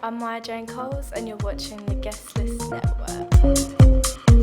I'm Maya Jane Coles and you're watching the Guestlist Network.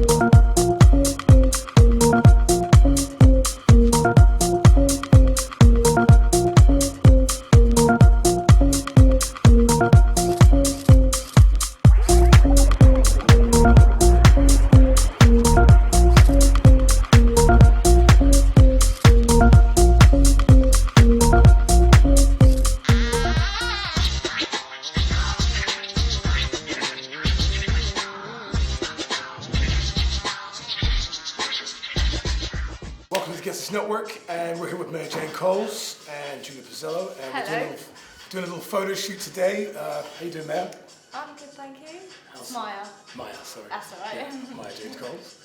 Welcome to the Guestlist Network, and we're here with Maya Jane Coles and Giulia Pezzulo, and Hello. we're doing a little photo shoot today. How you doing, ma'am? I'm good, thank you. Maya. Maya, sorry. That's alright. Yeah, Maya Jane Coles.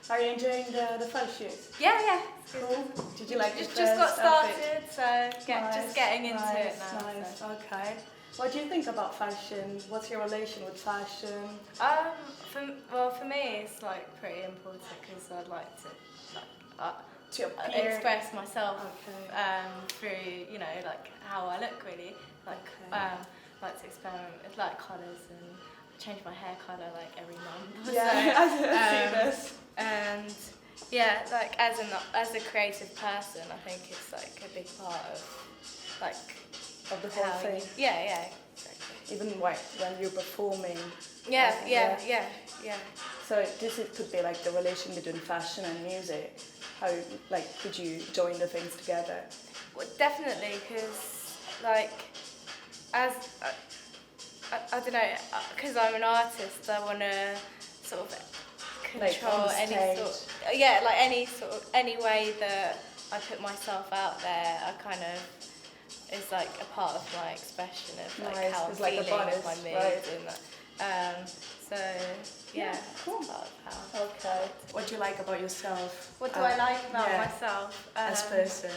Are you enjoying the photo shoot? Yeah. Cool. Did you like Just the first got started, outfit? so just getting into it Nice, now. nice. So. Okay. What do you think about fashion? What's your relation with fashion? For me, it's like pretty important because I'd like to appear. express myself Okay. through like how I look really. Like like to experiment with like colours and change my hair colour like every month. Yeah, I see this. And yeah, like as a creative person, I think it's like a big part of like Of the whole how thing. Yeah, exactly. Even when you're performing. Yeah. So this could be like the relation between fashion and music. How could you join the things together? Well, definitely, because like as I don't know, because I'm an artist, I want to sort of control on any stage. sort any way that I put myself out there. I kind of is like a part of my expression of like Nice. how I'm It's like a feeling, bonus, my mood, right. and that. So yeah, cool. it's part of how. Okay. What do you like about yourself? What do I like about myself as person?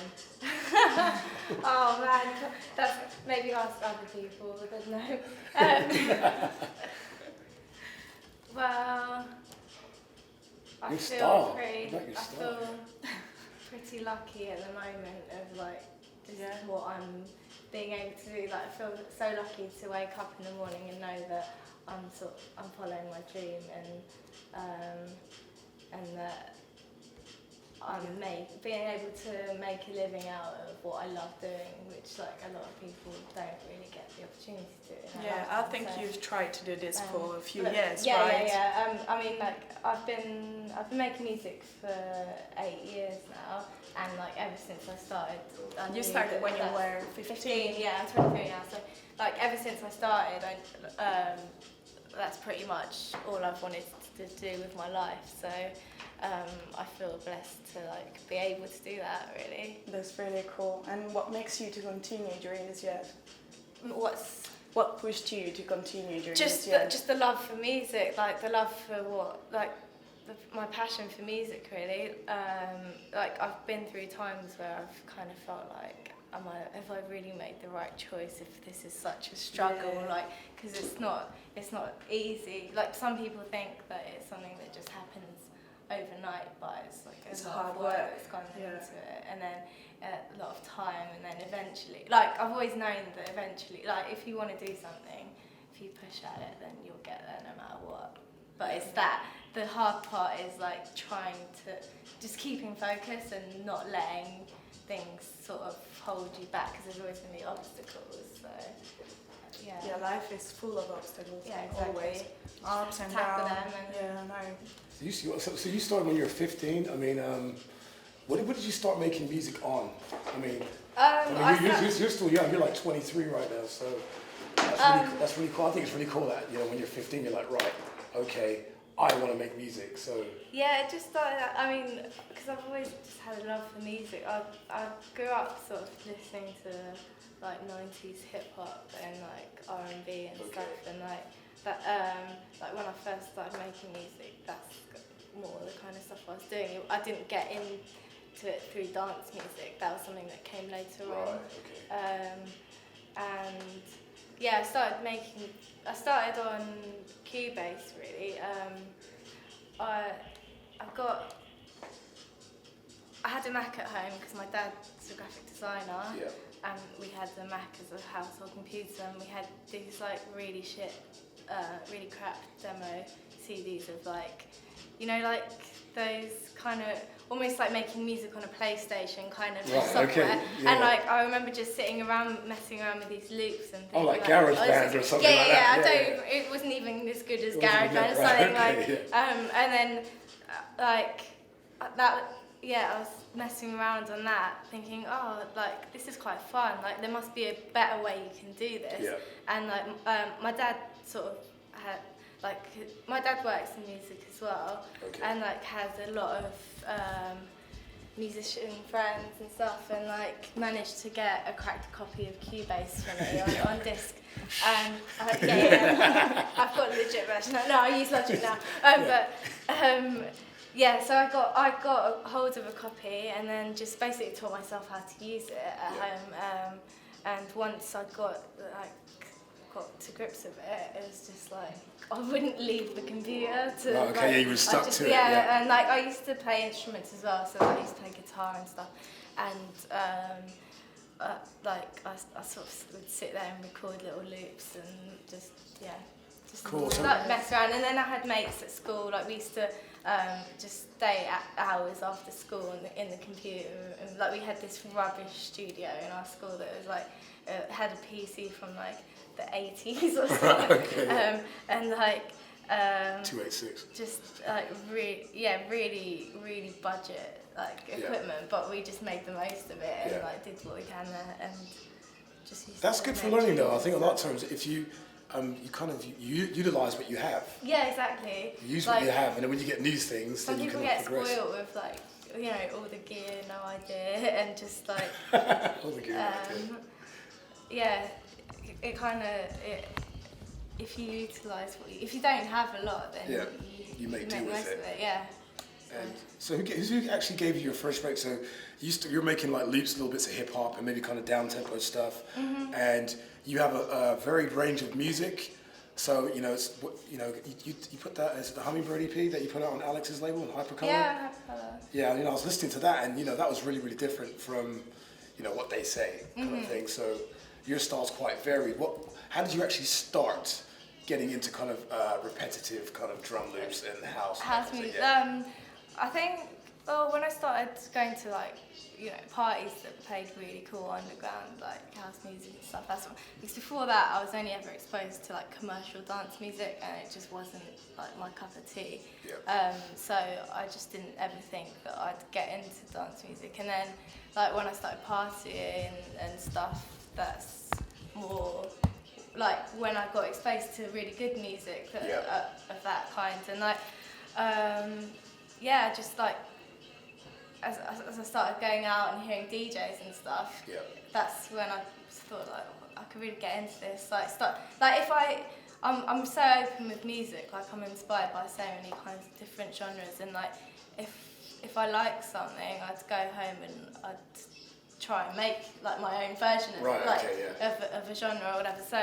Oh man, that's maybe ask other people, but no. Well, I Your feel style. pretty. I like your I style. feel pretty lucky at the moment of like just Yeah. what I'm being able to do. Like I feel so lucky to wake up in the morning and know that I'm following my dream and that I'm being able to make a living out of what I love doing, which like a lot of people don't really get the opportunity to do. in their Yeah, I lifetime. think So, you've tried to do this for a few but- years, yeah, right? Yeah. I mean, like I've been making music for 8 years now, and like ever since I started. I knew You started that when you that's were 15. Yeah, I'm 23 now. So like ever since I started, that's pretty much all I've wanted to do with my life. So I feel blessed to like be able to do that. Really. That's really cool. And what makes you to continue during this year? What pushed you to continue during just this year? just the love for music, like the love for my passion for music really. Like I've been through times where I've kind of felt like, have I really made the right choice if this is such a struggle? Yeah. Like, because it's not easy. Like some people think that it's something that just happens overnight, but it's like It's a lot of hard work work. that's gone Yeah. into it, and then a lot of time, and then eventually, like I've always known that eventually, like if you want to do something, if you push at it, then you'll get there no matter what. But it's that the hard part is like trying to just keeping focus and not letting things sort of hold you back, because there's always going to be obstacles. So Yeah, life is full of obstacles. Yeah, exactly. Always. Ups and Tackle downs. them and- Yeah, no. So you started when you were 15. I mean, what did you start making music on? I mean, you're still young. You're like 23 right now, so that's really cool. I think it's really cool that when you're 15, you're like, right, okay, I want to make music. So yeah, it just started. I mean, because I've always just had a love for music. I grew up sort of listening to like 90s hip hop and like R&B and stuff, and like that. Like when I first started making music, that's more the kind of stuff I was doing. I didn't get into it through dance music. That was something that came later on. okay. And yeah, I started on Cubase really. I had a Mac at home because my dad's a graphic designer. Yeah. and we had the Mac as a household computer, and we had these like really shit, really crap demo CDs of like, you know, like those kind of almost like making music on a PlayStation kind of software. Okay, yeah. And like I remember just sitting around messing around with these loops and things. Oh, like GarageBand or something like that. Yeah, it wasn't even as good as GarageBand. Something like, and then like that. Yeah, I was messing around on that, thinking, oh, like this is quite fun. Like there must be a better way you can do this. Yeah. And like my dad sort of had, like, my dad works in music as well, and like has a lot of musician friends and stuff, and like managed to get a cracked copy of Cubase for me on disc. And I've got a legit version. No, I use Logic now. Yeah, so I got a hold of a copy and then just basically taught myself how to use it at home. And once I got to grips with it, it was just like I wouldn't leave the computer. You were stuck to it. Yeah, and like I used to play instruments as well, so I used to play guitar and stuff. And I sort of would sit there and record little loops and just cool. Like mess around. And then I had mates at school, like we used to just stay at hours after school in the computer, and like we had this rubbish studio in our school that was like had a PC from like the 80s or something. And like 286. just like really budget like equipment, but we just made the most of it and like did what we can there and just used That's good for learning though. I think a lot of times if you you utilise what you have. Yeah, exactly. You use what you have, and then when you get new things, some then you people can get progress. spoiled with like, you know, all the gear, no idea, and just like all the gear, no idea. Yeah, it kind of if you utilise if you don't have a lot, then you make do most of it. Yeah. And so who actually gave you your first break? So you're making like loops, little bits of hip hop, and maybe kind of down tempo stuff, and you have a varied range of music. So you put that as the Hummingbird EP that you put out on Alex's label, Hypercolor. Yeah, Hypercolor. Yeah, I was listening to that, and that was really different from what they say kind of thing. So your style's quite varied. How did you actually start getting into kind of repetitive kind of drum loops and house music? I think when I started going to like parties that played really cool underground like house music and stuff, because before that I was only ever exposed to like commercial dance music, and it just wasn't like my cup of tea. So I just didn't ever think that I'd get into dance music, and then like when I started partying and stuff, that's more like when I got exposed to really good music of that kind, and like just like as I started going out and hearing DJs and stuff, that's when I thought like I could really get into this. I'm so open with music, like I'm inspired by so many kinds of different genres, and like if I like something, I'd go home and I'd try and make like my own version of of a genre or whatever. So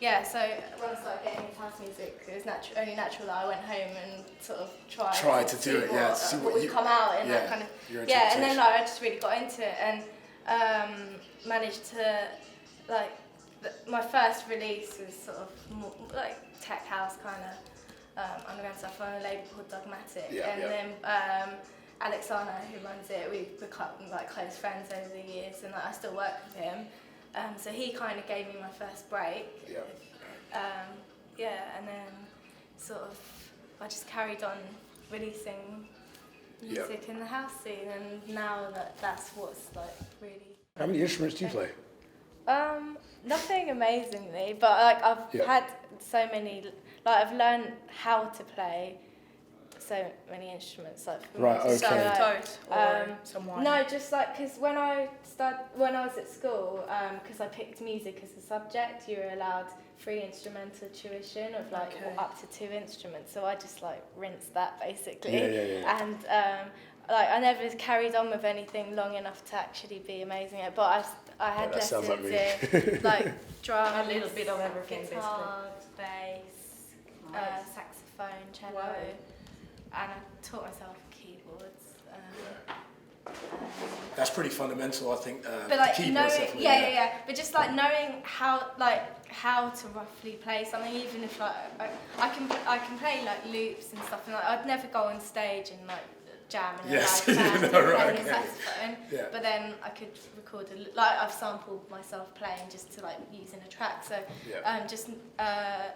when I started getting into house music, it was only natural that I went home and sort of tried to do it. See what would come out in that kind of and then like I just really got into it and managed to like my first release was sort of more like tech house kind of underground stuff on a label called Dogmatic, then Alexander, who runs it, we've become like close friends over the years, and like, I still work with him. So he kind of gave me my first break. And then sort of I just carried on releasing music in the house scene, and now that's what's like really. How many instruments do you play? Nothing amazingly, but like I've had so many. Like I've learned how to play so many instruments, like someone. No, just like because when I was at school, because I picked music as a subject, you were allowed free instrumental tuition of like up to 2 instruments. So I just like rinsed that basically, and like I never carried on with anything long enough to actually be amazing at it. But I had lessons in like drums, a little bit of everything, guitar, bass, saxophone, cello. And I taught myself keyboards, That's pretty fundamental, I think. But like the knowing, keyboard's definitely, yeah. But just like knowing how to roughly play something, even if like I can play like loops and stuff, and like, I'd never go on stage and like jam in a Yes, live band and right, play the okay. saxophone. Yeah. But then I could record like I've sampled myself playing just to like use in a track. So just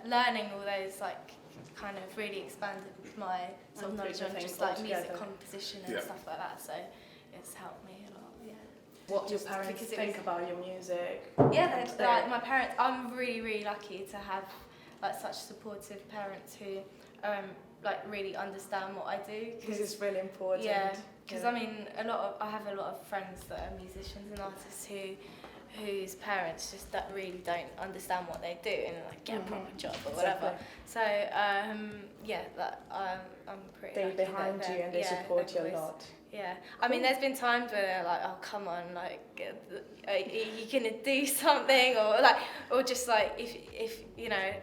learning all those like kind of really expanded my sort of knowledge on just like music composition and stuff like that. So it's helped me a lot. Yeah. What do your parents think about your music? Yeah, like my parents. I'm really lucky to have like such supportive parents who like really understand what I do. This is really important. Yeah, because I mean, I have a lot of friends that are musicians and artists whose parents just really don't understand what they do and like get a proper job or whatever. So I'm pretty. They're lucky behind that you and they support you a lot. Yeah, I mean, there's been times where they're like, "Oh, come on, like, are you gonna do something?" or just like, if you know,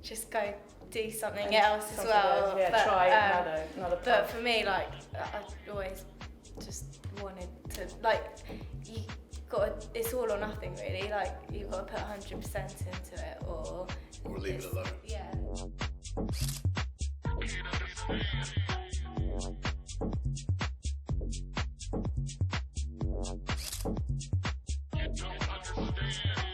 just go do something else as well. Yeah, but, try another path. But for me, like, I always just wanted to like, it's all or nothing really. Like, you've got to put 100% into it, or leave it alone. Yeah. You don't understand.